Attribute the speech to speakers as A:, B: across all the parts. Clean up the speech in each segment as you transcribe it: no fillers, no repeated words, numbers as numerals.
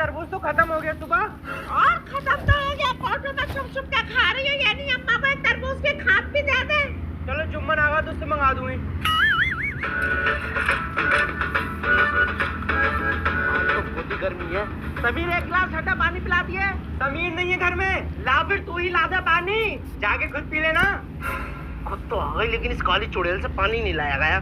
A: तरबूज तो खत्म हो गया सुबह।
B: और खत्म तो हो गया, फोटो तो छुप छुप के खा रही हो, यानी अम्मा को एक तरबूज की खाद भी दे दे।
A: चलो जुम्मन आगा तो उससे मंगा दूंगी।
C: आज तो बहुत ही गर्मी है। समीर एक गिलास ठंडा पानी पिला दिए।
A: समीर नहीं है घर में, ला फिर तू ही ला दे पानी, जाके खुद पी लेना।
C: खुद तो आ गई लेकिन इस काली चुड़ैल से पानी नहीं लाया गया।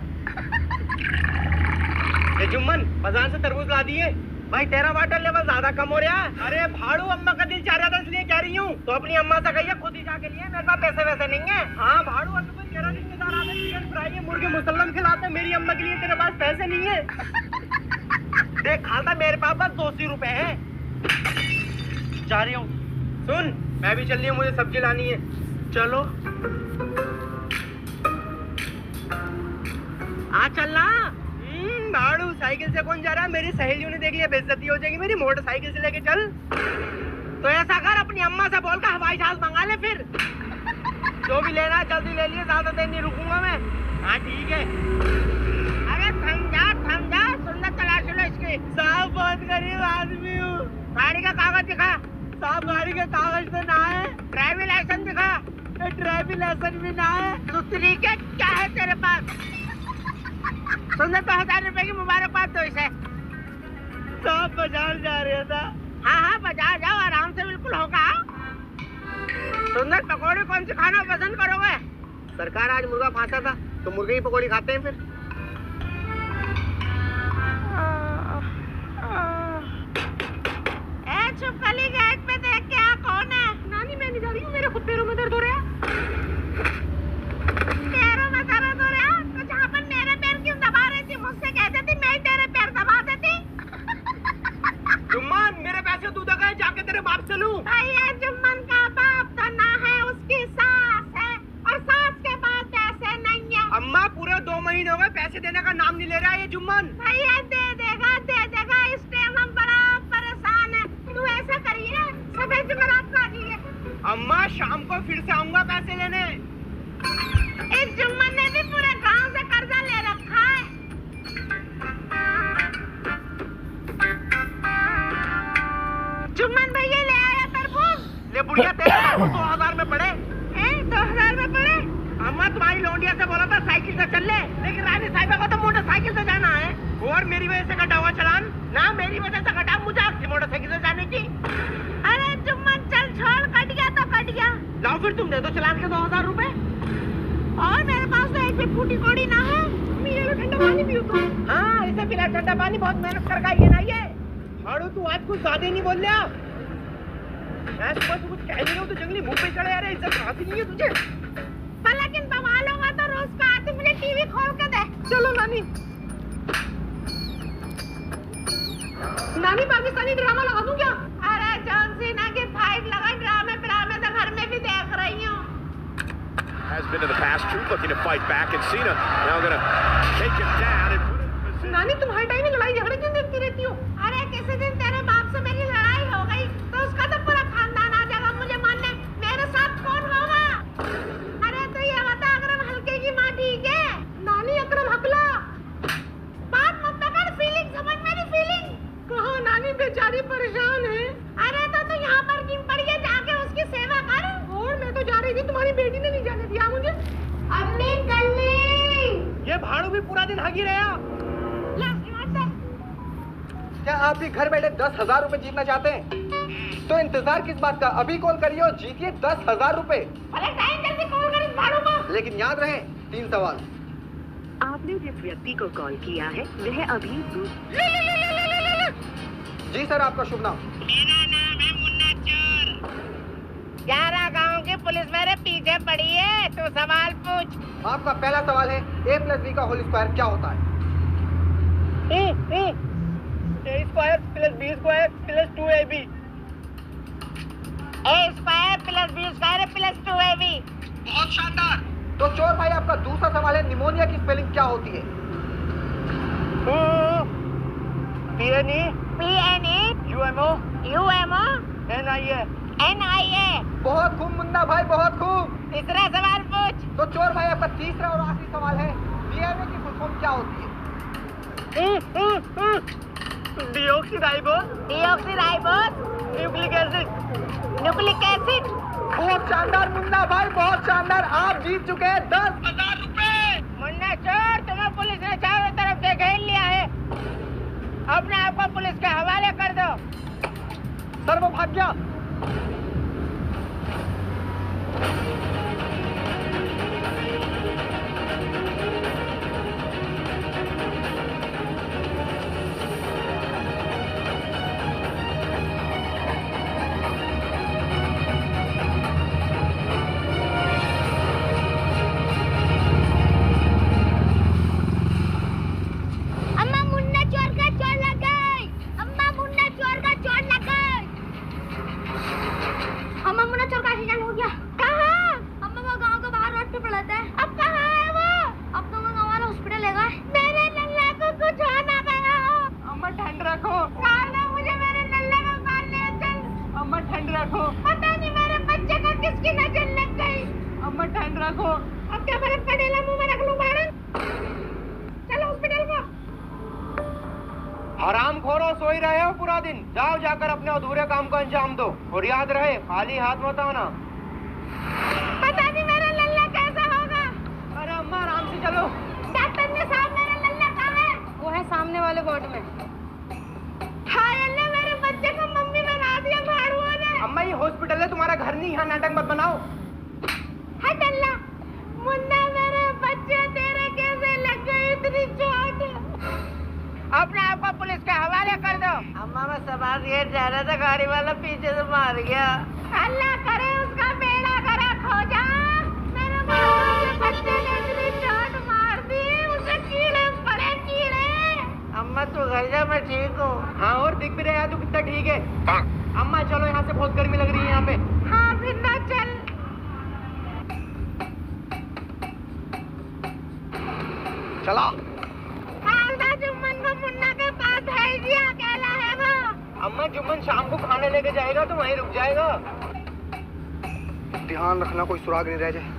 A: जुम्मन बाजार से तरबूज ला दिए।
C: भाई तेरा वाटर लेवल ज्यादा कम हो रहा है।
A: अरे भाड़ू अम्मा का दिल चाह रहा था इसलिए कह रही हूँ।
C: तो अपनी अम्मा से कहिए खुद ही जाके लिए, मेरे पास पैसे वैसे नहीं है।
A: हाँ भाड़ू अभी कोई तेरा रिश्तेदार आते चिकन फ्राई है मुर्गे मुसल्लम खिलाते, मेरी अम्मा के लिए तेरे पास पैसे नहीं है।
C: देख खाता मेरे पास बस 200 रुपए है। जा रही हूँ।
A: सुन मैं भी चल रही हूँ, मुझे सब्जी लानी है।
C: चलो आ चलना।
A: भाड़ू साइकिल से कौन जा रहा है? मेरी सहेलियों ने देख लिया, बेइज्जती हो जाएगी मेरी। मोटरसाइकिल से लेके चल।
C: तो ऐसा कर अपनी अम्मा से बोल कर हवाई जहाज मंगा ले फिर। जो भी लेना है जल्दी ले लिए, ज्यादा देर नहीं रुकूंगा मैं।
A: हाँ ठीक है।
B: अरे थम जा, सुन्नत तलाश लो इसकी।
A: साहब बहुत गरीब आदमी हूँ।
B: गाड़ी का कागज दिखा।
A: साहब गाड़ी का कागज तो ना है।
B: ड्राइविंग लाइसेंस दिखा।
A: ड्राइविंग लाइसेंस भी ना है।
B: डुप्लीकेट क्या है तेरे पास? सुंदर तो 1000 रुपए की मुबारकबाद दो इसे।
A: साहब बाजार जा रहा था।
B: हाँ बाजार जाओ, आराम से बिल्कुल होगा। सुंदर पकौड़े कौन सी खाना पसंद करोगे?
C: सरकार आज मुर्गा फांसा था तो मुर्गे की पकौड़ी खाते हैं फिर।
B: छुपकली गेट पे देख के आ, कौन है? नानी मैं नहीं जा रही हूँ, मेरे खुद पैरों में दर्द हो रहा है। पैरों में दर्द हो रहा है तो जहाँ पर मेरे पैर क्यों दबा रही थी? मुझसे कह देती, मैं ही तेरे पैर दबा देती।
A: जुम्मन मेरे पैसे तू दे, जाके तेरे बाप से लूं।
B: भैया जुम्मन का बाप तो ना है, उसकी सास है, और सास के पास पैसे नहीं है।
A: अम्मा पूरे 2 महीने हो गए पैसे देने का नाम नहीं ले रहा है ये जुम्मन।
B: भैया दे देगा, इस टाइम हम बड़ा परेशान है। तू ऐसा करिए, सफेद जुमेरात को आ जाइए।
A: अम्मा शाम को फिर से आऊंगा पैसे लेने।
B: इस जुम्मन ने भी पूरे गांव से कर्जा ले रखा है। जुम्मन भैया ले आया तरबूज।
C: ले बुढ़िया तेरे 2000 में पड़े।
B: 2000 में पड़े?
C: अम्मा तुम्हारी लौंडिया से बोला था साइकिल से चल ले, लेकिन रानी साहिबा को तो मोटरसाइकिल से जाना है।
A: और मेरी वजह से कटा हुआ चालान?
C: ना मेरी वजह से कटा, मुझे आपकी मोटरसाइकिल से जाने की।
B: अरे जुम्मन चल छोड़, कट गया तो कट गया।
C: लाओ फिर तुम दे दो चलान के 2000 रुपए।
B: और मेरे पास तो एक भी फूटी कौड़ी ना है। ये लो ठंडा पानी पियो तो।
C: हाँ इसे पिला ठंडा पानी, बहुत मेहनत कर खाइए ना ये।
A: भाड़ू तू आज कुछ ज्यादा ही नहीं बोल रहा। मैं सुबह से कुछ कह नहीं रहा हूँ तो जंगली मुंह पे चढ़े आ रहे, इज्जत आती नहीं है तुझे।
B: लेकिन बवाल होगा तो रोज का आती, मुझे टीवी खोल के दे।
A: चलो नानी। नानी पाकिस्तानी ड्रामा लगा दूं क्या?
B: अरे जॉन सीना की फाइट लगा, ड्रामे तो घर में भी देख रही हूँ।
D: Has been in the past too, looking to fight back, and Cena now gonna take him down and put him in position.
A: नानी तुम हर टाइम लड़ाई झगड़े क्यों देखती रहती हो?
B: अरे किसी दिन तेरे बाप से मेरी लड़ाई हो गई तो उसका तो पूरा खानदान आ जाएगा मुझे मानने। मेरे साथ कौन होगा? अरे तो ये बता, अकरम हल्के की माँ ठीक है?
A: नानी अकरम हकला।
B: बात मत पकड़, फीलिंग समझ मेरी फीलिंग।
A: कहाँ नानी बेचारी परेशान है।
B: अरे तो यहाँ पर क्यों पड़ी है? जाके उसकी सेवा कर।
A: और मैं तो जा रही थी, तुम्हारी बेटी ने नहीं जाने दिया मुझे।
B: अपनी गली।
A: ये भाड़ू भी पूरा दिन हगी रहा।
E: क्या आप भी घर बैठे 10,000 रुपए जीतना चाहते हैं? तो इंतजार किस बात का, अभी कॉल करिए और जीतिए 10,000 रुपए।
B: अरे टाइम जल्दी कॉल कर इस भाड़ू को।
E: लेकिन याद रहे 3 सवाल।
F: आपने जिस व्यक्ति को कॉल किया है वह अभी
E: जी सर, आपका शुभ नाम?
B: मेरा नाम है मुन्ना चोर। 11 गांव की पुलिस मेरे पीछे पड़ी है, तो सवाल पूछ।
E: आपका पहला सवाल है, a+b का होल स्क्वायर क्या होता है?
A: A square plus B square plus 2AB।
B: A square plus B square plus 2AB।
A: बहुत शानदार।
E: तो चोर भाई आपका दूसरा सवाल है, निमोनिया की स्पेलिंग क्या होती है?
A: PNE UMO NIA।
E: बहुत खूब मुन्ना भाई, बहुत खूब।
B: तीसरा सवाल पूछ।
E: तो चोर भाई आपका तीसरा और आखिरी सवाल है, डीएनए की फुल फॉर्म क्या होती है?
C: डिऑक्सीराइबोस, न्यूक्लिक एसिड।
E: बहुत शानदार मुन्ना भाई, बहुत शानदार। आप जीत चुके हैं 10,000 रुपए।
C: मुन्ना चोर, तुम्हें पुलिस ने चारों तरफ से घेर लिया है। अपने आप को पुलिस के हवाले कर दो।
E: सर्वभाग्य।
B: अम्मा मुन्ना चोर का चोर लग गई। अम्मा मुन्ना चोर का चोर लग गई। अम्मा मुन्ना चोर का एक्सीडेंट हो गया। कहाँ? अम्मा वो गांव के बाहर रोड पे पड़ा था। अब कहाँ है वो? अब तो वो गांव वाला हॉस्पिटल ले गए। मेरे नल्ला को कुछ हो ना गया हो।
C: अम्मा ठंड रखो।
B: साला मुझे मेरे नल्ला को मार ले चल।
C: अम्मा ठंड रखो।
B: पता नहीं मेरे बच्चे को किसकी नजर लग गई।
C: अम्मा ठंड रखो।
B: अब क्या फर्क पड़ेगा, मुंह में रख लूं बाड़न। चलो हॉस्पिटल को।
C: हरामखोरों, सोई रहे हो पूरा दिन? जाओ जाकर अपने अधूरे काम को अंजाम दो और याद रहे खाली हाथ मत आना।
B: पता नहीं मेरा लल्ला कैसा होगा।
C: अरे अम्मा आराम से चलो।
B: डॉक्टर ने साहब मेरा लल्ला कहाँ है?
F: वो है सामने वाले वार्ड में।
B: हाय अल्लाह, मेरे बच्चे को मम्मी बना दिया भाड़ुओं ने।
C: अम्मा ये हॉस्पिटल है, तुम्हारा घर नहीं। यहाँ नाटक मत बनाओ।
B: हट अल्लाह। मुन्ना मेरे बच्चे तेरे कैसे लग गई इतनी चोट?
C: अपने आप को पुलिस के हवाले कर दो। अम्मा मैं सवार ये जा रहा था, गाड़ी वाला पीछे से मार गया।
B: अल्लाह करे उसका बेड़ा गर्क हो जा। मेरे भाड़ुओं के बच्चे ने इतनी चोट मार दी, उसे कीड़े पड़े कीड़े।
C: अम्मा तू घर जा, मैं ठीक हूँ। हाँ और दिख भी रहा है तू कितना ठीक है। अम्मा चलो, यहाँ से बहुत गर्मी लग रही है यहाँ पे।
B: हाँ फिर ना चल।
E: चला।
B: खालसा जुम्मन को मुन्ना के पास भेज दिया, अकेला है वो।
C: अम्मा जुम्मन शाम को खाने लेके जाएगा तो वहीं रुक जाएगा।
E: ध्यान रखना कोई सुराग नहीं रह जाए।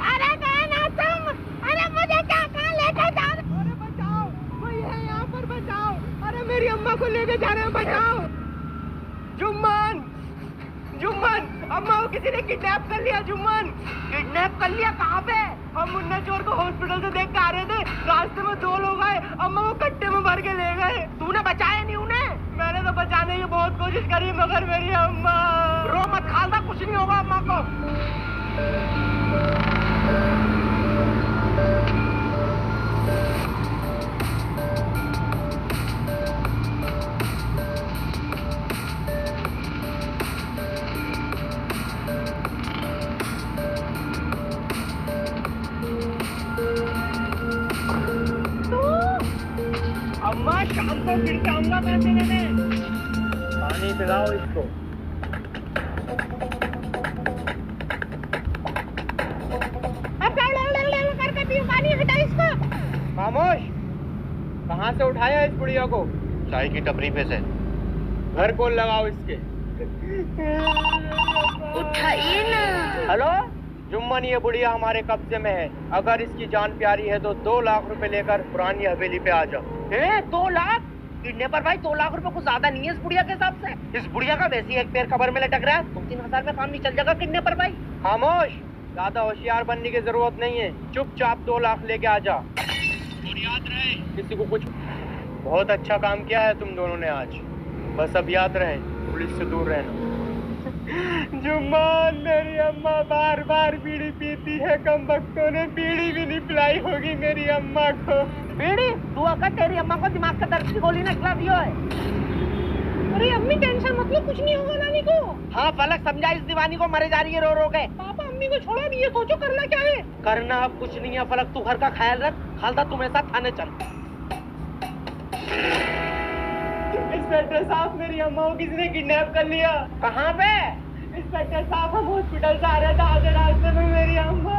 B: अरे कहाँ ना तुम? अरे मुझे क्या कहाँ लेकर जा रहे?
C: अरे बचाओ, कोई है यहाँ पर, बचाओ। अरे मेरी अम्मा को लेके जा रहे हैं, बचाओ। जुम्मन, जुम्मन, अम्मा को किसी ने किडनैप कर लिया। जुम्मन, किडनैप कर लिया? कहाँ पे? हम मुन्ना चोर को हॉस्पिटल से देख के आ रहे थे, रास्ते में 2 लोग आए, अम्मा को कट्टे में भर के ले गए। तूने बचाया नहीं उन्हें? मैंने तो बचाने की बहुत कोशिश करी मगर मेरी अम्मा। रो मत खालसा, कुछ नहीं होगा अम्मा को। अम्मा शाम को फिर से आऊंगा पैसे लेने। पानी पिलाओ इसको।
B: करके पियो पानी, हटा इसको।
C: खामोश। कहाँ से उठाया इस बुढ़िया को?
D: चाय की टपरी पे से।
C: घर को लगाओ इसके।
B: उठाइए ना।
C: हेलो जुम्मन, ये बुढ़िया हमारे कब्जे में है। अगर इसकी जान प्यारी है तो 2 लाख रुपए लेकर पुरानी हवेली पे आ जाओ। 2 लाख? किडनैपर भाई 2 लाख रुपए कुछ ज्यादा नहीं है इस बुढ़िया के हिसाब से। इस बुढ़िया का वैसे ही एक पैर कबर में लटक रहा है, 2-3 हजार में काम नहीं चल जाएगा किडनैपर भाई। खामोश, ज्यादा होशियार बनने की जरूरत नहीं है। चुपचाप 2 लाख लेके आ जा। और याद रहे किसी को कुछ। बहुत अच्छा काम किया है तुम दोनों ने आज। बस अब याद रहे पुलिस से दूर रहना। जुम्मन, मेरी अम्मा बार बार बीड़ी पीती है, कम वक्तों ने बीड़ी भी नहीं पिलाई होगी मेरी अम्मा को। बीड़ी? तू अगर तेरी अम्मा को दिमाग का दर्द की गोली न खिला दियो है।
B: अरे अम्मी टेंशन मत लो, कुछ नहीं होगा नानी को।
C: हाँ फलक समझा, इस दीवानी को मरे जा रही है रो रो के।
B: पापा अम्मी को छोड़ा नहीं है, सोचो करना क्या है।
C: करना अब कुछ नहीं है फलक, तू घर का ख्याल रख। खालसा तुम्हें साथ थाने चल। इंस्पेक्टर साहब, मेरी अम्मा को किसी ने किडनैप कर लिया। कहाँ पे? इंस्पेक्टर साहब, हम हॉस्पिटल से आ रहे थे, आधे रास्ते में मेरी अम्मा।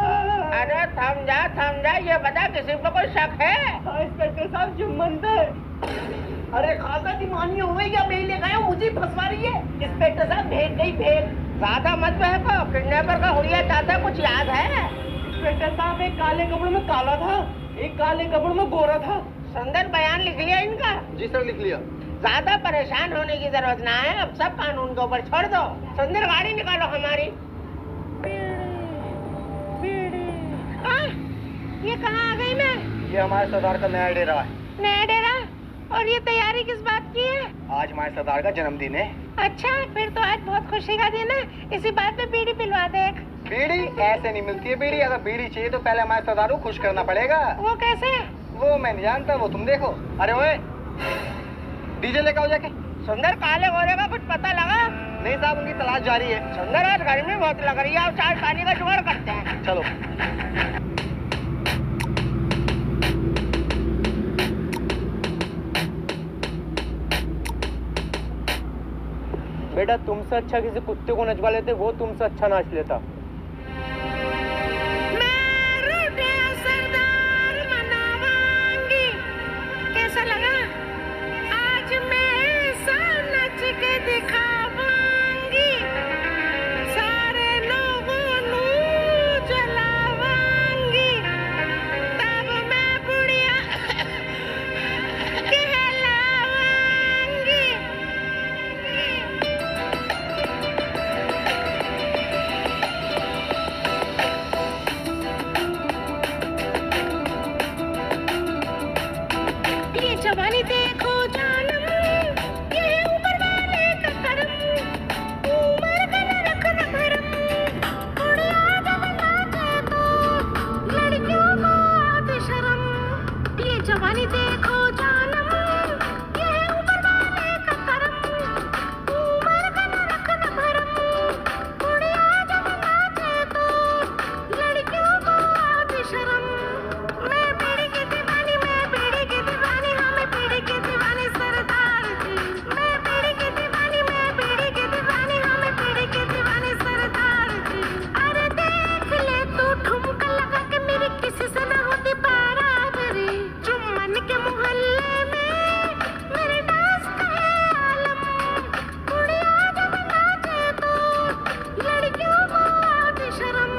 C: अरे थम जा, ये बता किसी पे कोई शक है? इंस्पेक्टर साहब जुम्मन पे। अरे खासा दीवानी हो गई क्या? मेरे ले गए, मुझे फंसवा रही है। इंस्पेक्टर साहब भेज गई भेज। ज्यादा मत बहको, किडनैपर का हुलिया चाहता है, कुछ याद है? इंस्पेक्टर साहब, एक काले कपड़े में काला था, एक काले कपड़े में गोरा था। सुंदर बयान लिख लिया इनका?
E: जी सर, लिख लिया।
C: ज्यादा परेशान होने की जरूरत ना है, अब सब कानून के ऊपर छोड़ दो। सुंदर गाड़ी निकालो हमारी।
B: ये कहाँ आ गई मैं?
C: ये हमारे सरदार का नया डेरा है।
B: नया डेरा? और ये तैयारी किस बात की है?
C: आज हमारे सरदार का जन्मदिन है।
B: अच्छा, फिर तो आज बहुत खुशी का दिन है। इसी बात पे बीड़ी पिलवा दे एक।
E: बीड़ी ऐसे नहीं मिलती है बीड़ी। अगर बीड़ी चाहिए तो पहले हमारे सरदार को खुश करना पड़ेगा।
B: वो कैसे?
E: वो मैं नहीं जानता, वो तुम देखो। अरे ओए, डीजे लेकर आओ जाके।
C: सुंदर, काले गोरे का कुछ पता लगा?
E: नहीं साहब, उनकी तलाश जारी है।
C: सुंदर, आज गर्मी बहुत लग रही है, अब चाय पानी का जुगाड़ करते हैं।
E: चलो।
C: बेटा, तुमसे अच्छा किसी कुत्ते को नचवा लेते, वो तुमसे अच्छा नाच लेता।
B: मैं रूठे सरदार मनावांगी। कैसा लगा? आज मैं ऐसा नच के दिखावांगी, सारे लोगों नू जलावांगी, तब मैं बुढ़िया कहलावांगी। ये जवानी देखो जानम, ये ऊपर वाले का करम, उम्र का न रखना भरम, बुढ़िया जब नाचे तो लड़कियों को आती शर्म। ये जवानी देखो जानम, ये ऊपर वाले का करम, उम्र का न रखना भरम, बुढ़िया जब नाचे तो लड़कियों को आती शर्म। मैं बीड़ी की दीवानी, मैं बीड़ी की दीवानी, हमें बीड़ी की दीवानी सरदार जी। मैं बीड़ी की दीवानी, मैं बीड़ी की दीवानी, हमें बीड़ी की दीवानी सरदार जी। अरे देख ले तू ठुमका लगा के मेरी किसी से ना होती बराबरी। चुम्बन के मोहल्ले में मेरे डांस का है आलम, बुढ़िया जब नाचे तो लड़कियों को आती शर्म।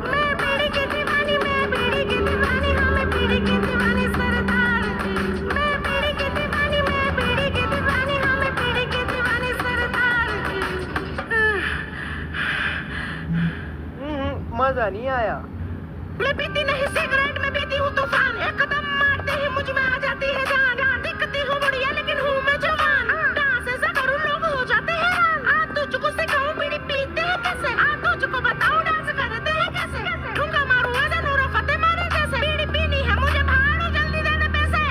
B: मैं बीड़ी की दीवानी, मैं बीड़ी की दीवानी, हमें बीड़ी की दीवानी सरदार जी। मैं बीड़ी की दीवानी, मैं बीड़ी की दीवानी, हमें बीड़ी की दीवानी सरदार जी।
C: मजा नहीं आया।
B: मैं पीती नहीं सिगरेट, मैं पीती हूँ तूफान। एक कदम मारते ही मुझ में आ जाती है जान। दिखती हूँ बुढ़िया लेकिन हूँ मैं जवान। डांस ऐसा करूँ लोग हो जाते हैं हैरान। तुझको सिखाऊं बीड़ी पीते हैं कैसे, तुझको बताऊं डांस करते हैं कैसे। ठुमका मारूं ऐसे नूरा फतेह मारे जैसे। बीड़ी पीनी है मुझे, भाड़ो जल्दी दे दे पैसे।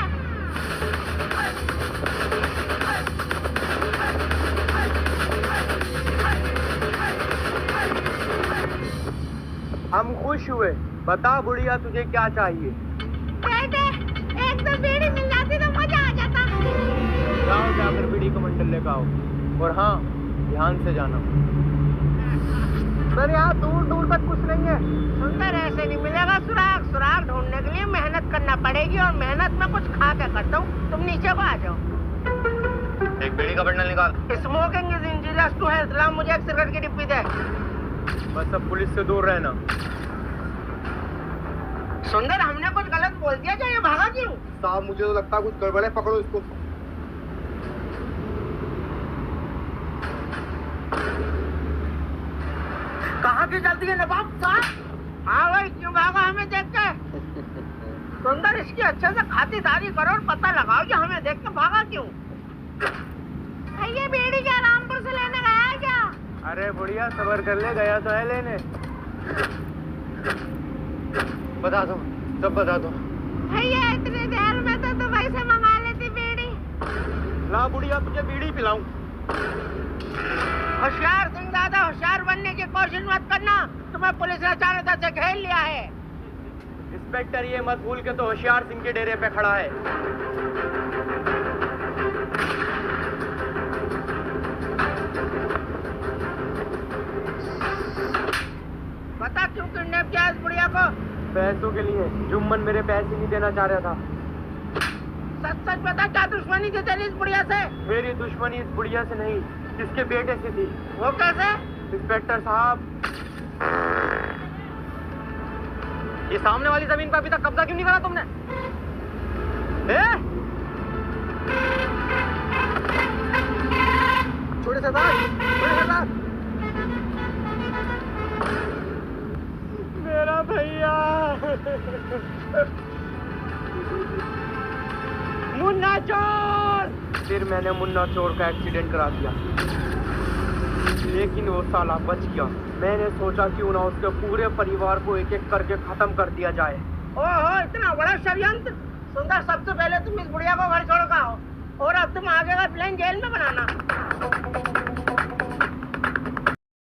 C: हम खुश हुए। बता बुढ़िया, तुझे क्या चाहिए?
B: बेटे, एक तो बीड़ी मिल जाती तो मजा आ जाता।
C: जाओ, जाकर बीड़ी का बंडल लेकर आओ, और हाँ, ध्यान से जाना। सर, यहाँ दूर दूर तक कुछ नहीं है।
B: सुंदर, ऐसे नहीं मिलेगा सुराग। सुराग ढूंढने के लिए मेहनत करना पड़ेगी, और मेहनत में कुछ खा के करता हूँ। तुम नीचे को आ जाओ।
C: एक बीड़ी का बंडल निकाल।
B: Smoking is injurious to health. ला मुझे एक सिगरेट की डिब्बी दे।
C: बस अब पुलिस से दूर रहना।
B: सुंदर, हमने कुछ गलत बोल दिया क्या? ये भागा क्यों?
E: साहब, मुझे तो लगता है कुछ गड़बड़ है, पकड़ो इसको।
B: कहाँ की चलती है नवाब साहब? हाँ भाई, क्यों भागा हमें देख के? सुंदर, इसकी अच्छे से खातिरदारी करो और पता लगाओ कि हमें देख के भागा क्यों। ये बीड़ी क्या रामपुर से लेने गया है क्या?
C: अरे बुढ़िया, सबर कर ले, गया तो है लेने। बता दो, सब बता दो।
B: भैया, इतनी देर में तो दुबई से मंगा लेती बीड़ी।
C: ला बुढ़िया, तुझे बीड़ी पिलाऊं।
B: होशियार सिंह दादा, होशियार बनने की कोशिश मत करना। तुम्हें पुलिस ने अचानक से घेर लिया है।
C: इंस्पेक्टर, ये मत भूल के तो होशियार सिंह के डेरे पे खड़ा है।
B: बता, क्यों किडनैप किया इस बुढ़िया को?
C: पैसों के लिए। जुम्मन मेरे पैसे नहीं देना चाह रहा था।
B: सच सच बता, क्या दुश्मनी थी तेरी इस बुढ़िया से?
C: मेरी दुश्मनी इस बुढ़िया से नहीं, इसके बेटे से थी।
B: वो कैसे?
C: इंस्पेक्टर साहब, ये सामने वाली जमीन पर अभी तक कब्जा क्यों नहीं करा तुमने?
E: छोटे सरदार,
C: मेरा भैया मुन्ना चोर। फिर मैंने मुन्ना चोर का एक्सीडेंट करा दिया, लेकिन वो साला बच गया। मैंने सोचा क्यों ना उसके पूरे परिवार को एक एक करके खत्म कर दिया जाए।
A: ओहो, इतना बड़ा षड्यंत्र। सुंदर, सबसे पहले तुम इस बुढ़िया को घर छोड़ कर आओ और अब तुम आगे का प्लान जेल में बनाना।